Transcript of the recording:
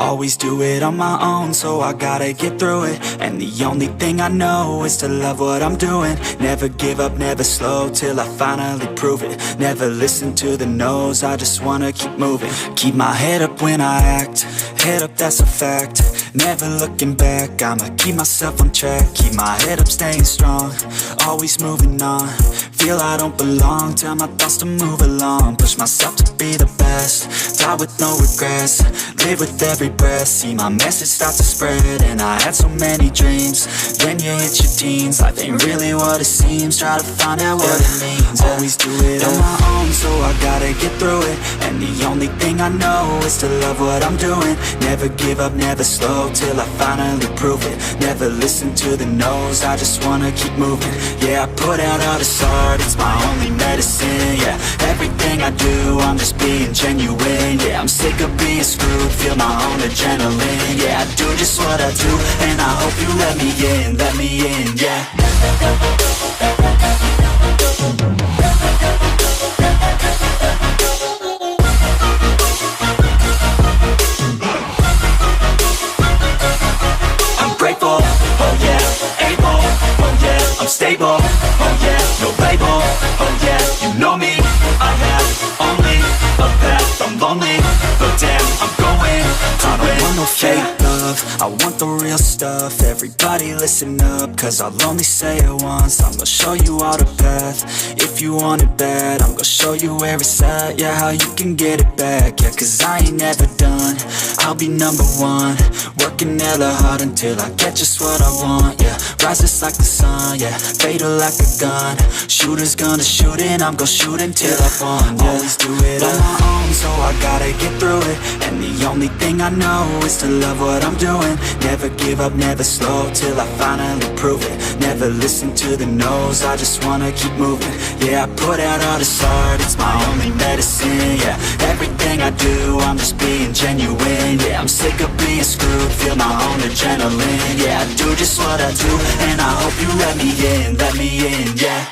Always do it on my own, so I gotta get through it. And the only thing I know is to love what I'm doing. Never give up, never slow, till I finally prove it. Never listen to the no's, I just wanna keep moving. Keep my head up when I act, head up, that's a fact. Never looking back, I'ma keep myself on track. Keep my head up, staying strong, always moving on. Feel I don't belong, tell my thoughts to move along. Push myself to be the best, die with no regrets. Live with every breath, see my message start to spread. And I had so many dreams, then you hit your teens. Life ain't really what it seems, try to find out what it means. Always do it on my own, so I gotta get through it. And the only thing I know is to love what I'm doing. Never give up, never slow, till I finally prove it. Never listen to the no's, I just wanna keep moving. Yeah, I put out all this art, it's my only medicine. Yeah, everything I do, I'm just being genuine. Yeah, I'm sick of being screwed, feel my own adrenaline. Yeah, I do just what I do, and I hope you let me in, yeah. I'm grateful, oh yeah, able, oh yeah, I'm stable, oh yeah, no label, oh yeah, you know me, I have only a path, I'm lonely, but damn, I'm going to I don't want no fake love, I want the real stuff. Everybody listen up, cause I'll only say it once. I'm gonna show you all the path, if you want it bad. I'm gonna show you where it's at, yeah, how you can get it back. Yeah, cause I ain't never done, I'll be number one. Working hella hard until I get just what I want, yeah. Rises like the sun, yeah, fatal like a gun. Shooters gonna shoot and I'm gonna shoot until I won, yeah. Always do it on my own, so I gotta get through it. And the only thing I know is to love what I'm doing. Never give up, never slow, till I finally prove it. Never listen to the no's, I just wanna keep moving. Yeah, I put out all this art, it's my only medicine. Yeah, everything I do, I'm just being genuine. Yeah, I'm sick of being screwed, feel my own adrenaline. Yeah, I do just what I do, and I hope you let me in, yeah.